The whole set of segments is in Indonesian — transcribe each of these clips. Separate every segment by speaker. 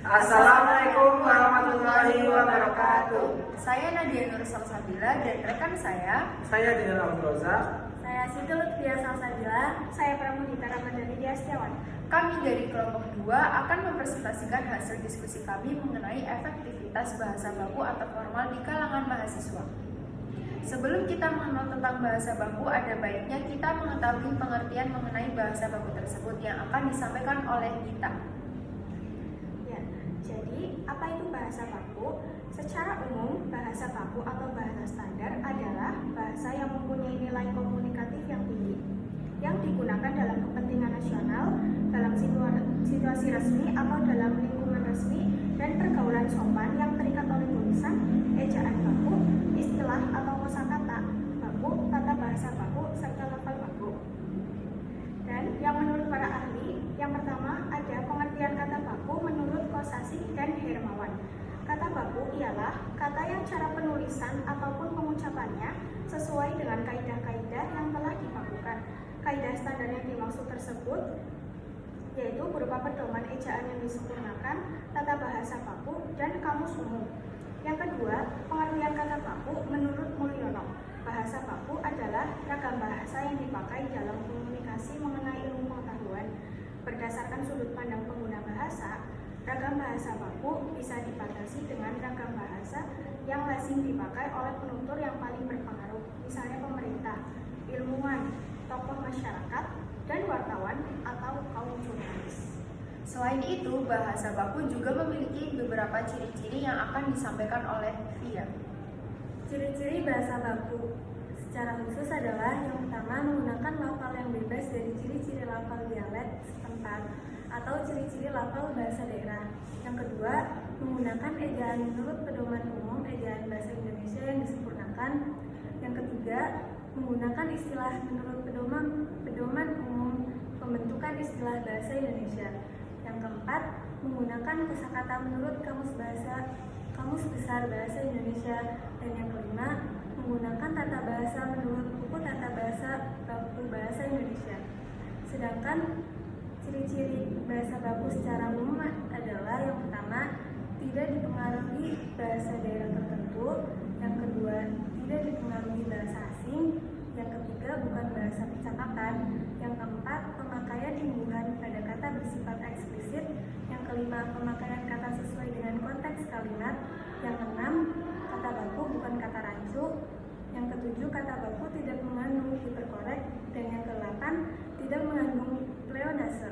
Speaker 1: Assalamualaikum warahmatullahi wabarakatuh.
Speaker 2: Saya Nadia Nur Salsabila dan rekan saya
Speaker 1: Dinar Abdurrazak.
Speaker 3: Saya Siti Lutfia Salsabila. Saya Pramudita Ramadhani Diastiawan.
Speaker 2: Kami dari kelompok 2 akan mempresentasikan hasil diskusi kami mengenai efektivitas bahasa baku atau formal di kalangan mahasiswa. Sebelum kita mengenal tentang bahasa baku, ada baiknya kita mengetahui pengertian mengenai bahasa baku tersebut yang akan disampaikan oleh kita.
Speaker 3: Ya, jadi apa itu bahasa baku? Secara umum, bahasa baku atau bahasa standar adalah bahasa yang mempunyai nilai komunikatif yang tinggi, yang digunakan dalam kepentingan nasional, dalam situasi resmi atau dalam lingkungan resmi, dan pergaulan sopan yang terikat oleh tulisan, ejaan baku, istilah atau kosakata baku, tata bahasa baku, serta lafal baku. Dan yang menurut para ahli, yang pertama ada pengertian kata baku menurut Kosasih dan Hermawan. Kata baku ialah kata yang cara penulisan ataupun pengucapannya sesuai dengan kaidah-kaidah yang telah dibakukan. Kaidah standar yang dimaksud tersebut yaitu berupa pedoman ejaan yang disempurnakan, tata bahasa baku, dan kamus umum. Yang kedua, pengertian kata baku menurut Mulyono. Bahasa baku adalah ragam bahasa yang dipakai dalam komunikasi mengenai ilmu pengetahuan. Berdasarkan sudut pandang pengguna bahasa, ragam bahasa baku bisa dibatasi dengan ragam bahasa yang lazim dipakai oleh penutur yang paling berpengaruh, misalnya pemerintah, ilmuwan, tokoh masyarakat, dan wartawan atau kaum jurnalis.
Speaker 2: Selain itu, bahasa baku juga memiliki beberapa ciri-ciri yang akan disampaikan oleh Fia.
Speaker 3: Ciri-ciri bahasa baku secara khusus adalah yang pertama menggunakan lafal yang bebas dari ciri-ciri lafal dialek setempat atau ciri-ciri lafal bahasa daerah. Yang kedua, menggunakan ejaan menurut pedoman umum ejaan bahasa Indonesia yang disempurnakan. Yang ketiga, menggunakan istilah menurut pedoman umum pembentukan istilah bahasa Indonesia. Yang keempat, menggunakan kosakata menurut kamus besar bahasa Indonesia. Dan yang kelima, menggunakan tata bahasa menurut buku tata bahasa baku bahasa Indonesia. Sedangkan ciri-ciri bahasa baku secara umum adalah yang pertama, tidak dipengaruhi bahasa daerah tertentu. Yang kedua, tidak dipengaruhi bahasa asing. Yang ketiga, bukan bahasa percakapan. Yang keempat, pemakaian imbuhan pada kata bersifat eksplisit. Yang kelima, pemakaian kata sesuai dengan konteks kalimat. Yang keenam, kata baku bukan kata rancu. Yang ketujuh, kata baku tidak mengandung hiperkorek. Dan yang kedelapan, tidak mengandung pleonase.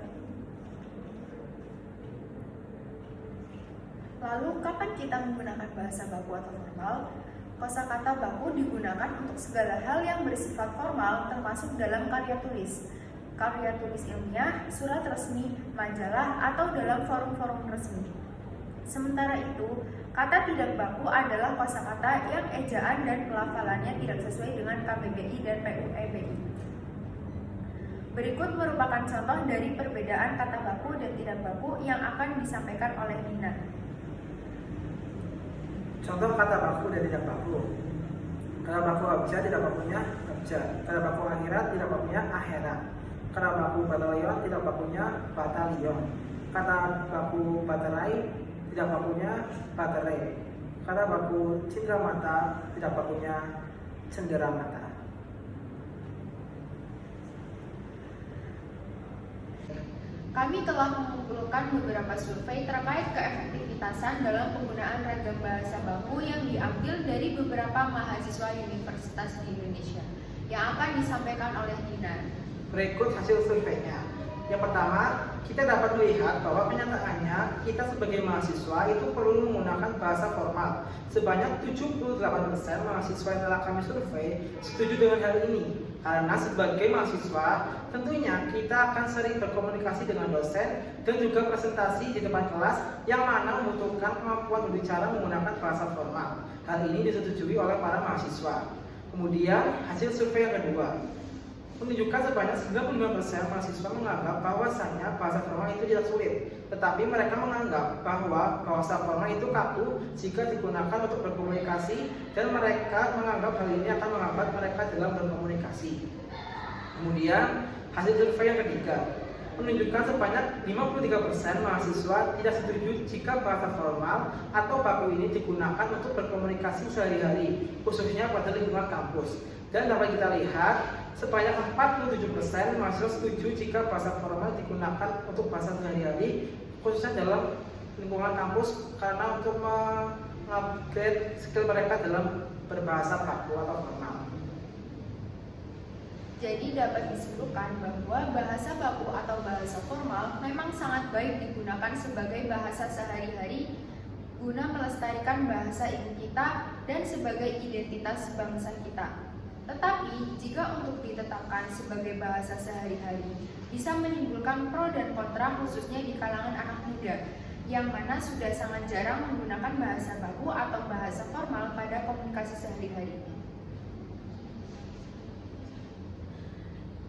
Speaker 2: Lalu, kapan kita menggunakan bahasa baku atau formal? Kosakata baku digunakan untuk segala hal yang bersifat formal, termasuk dalam karya tulis ilmiah, surat resmi, majalah, atau dalam forum-forum resmi. Sementara itu, kata tidak baku adalah kosakata yang ejaan dan pelafalannya tidak sesuai dengan KBBI dan PUEBI. Berikut merupakan contoh dari perbedaan kata baku dan tidak baku yang akan disampaikan oleh Dina.
Speaker 1: Contoh kata baku dan tidak baku. Kata baku abjad tidak bakunya abjad. Kata baku akhirat tidak bakunya akhirat. Kata baku batalion tidak bakunya batalion. Kata baku baterai tidak bakunya baterai. Kata baku cindera mata tidak bakunya cendera mata.
Speaker 2: Kami telah mengumpulkan beberapa survei terkait keefektivitasan dalam penggunaan ragam bahasa baku yang diambil dari beberapa mahasiswa universitas di Indonesia yang akan disampaikan oleh Dinar.
Speaker 1: Berikut hasil surveinya. Yang pertama, kita dapat melihat bahwa kenyataannya kita sebagai mahasiswa itu perlu menggunakan bahasa formal. Sebanyak 78% mahasiswa yang telah kami survei setuju dengan hal ini. Karena sebagai mahasiswa, tentunya kita akan sering berkomunikasi dengan dosen dan juga presentasi di depan kelas yang mana membutuhkan kemampuan berbicara menggunakan bahasa formal. Hal ini disetujui oleh para mahasiswa. Kemudian, hasil survei yang kedua menunjukkan sebanyak 95% mahasiswa menganggap bahwasannya bahasa formal itu tidak sulit, tetapi mereka menganggap bahwa bahasa formal itu kaku jika digunakan untuk berkomunikasi dan mereka menganggap hal ini akan menghambat mereka dalam berkomunikasi. Kemudian hasil survei yang ketiga menunjukkan sebanyak 53% mahasiswa tidak setuju jika bahasa formal atau baku ini digunakan untuk berkomunikasi sehari-hari, khususnya pada lingkungan kampus. Dan dapat kita lihat, sebanyak 47% mahasiswa setuju jika bahasa formal digunakan untuk bahasa sehari-hari, khususnya dalam lingkungan kampus karena untuk mengupgrade skill mereka dalam berbahasa baku atau formal.
Speaker 2: Jadi dapat disimpulkan bahwa bahasa baku atau bahasa formal memang sangat baik digunakan sebagai bahasa sehari-hari guna melestarikan bahasa ibu kita dan sebagai identitas bangsa kita. Tetapi, jika untuk ditetapkan sebagai bahasa sehari-hari, bisa menimbulkan pro dan kontra khususnya di kalangan anak muda, yang mana sudah sangat jarang menggunakan bahasa baku atau bahasa formal pada komunikasi sehari-hari.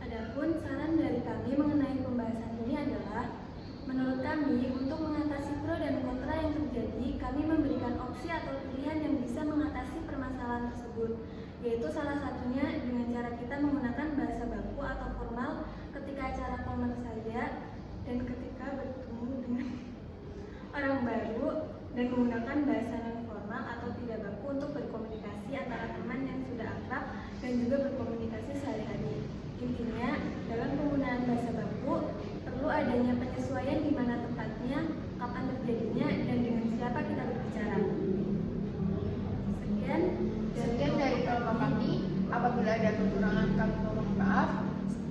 Speaker 3: Adapun saran dari kami mengenai pembahasan ini adalah, menurut kami untuk mengatasi pro dan kontra yang terjadi, kami memberikan opsi atau pilihan yang bisa mengatasi permasalahan tersebut, yaitu salah satunya dengan cara kita menggunakan bahasa baku atau formal ketika acara saja dan ketika bertemu dengan orang baru, dan menggunakan bahasa non formal atau tidak baku untuk berkomunikasi antara teman yang sudah akrab dan juga berkomunikasi sehari-hari. Intinya, dalam penggunaan bahasa baku perlu adanya penyesuaian di mana tempatnya, kapan terjadinya, dan dengan siapa kita berbicara. Sekian
Speaker 2: dari kelompok kami. Apabila ada kekurangan kami mohon maaf.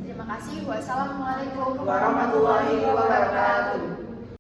Speaker 2: Terima kasih. Wassalamualaikum
Speaker 1: Warahmatullahi wabarakatuh.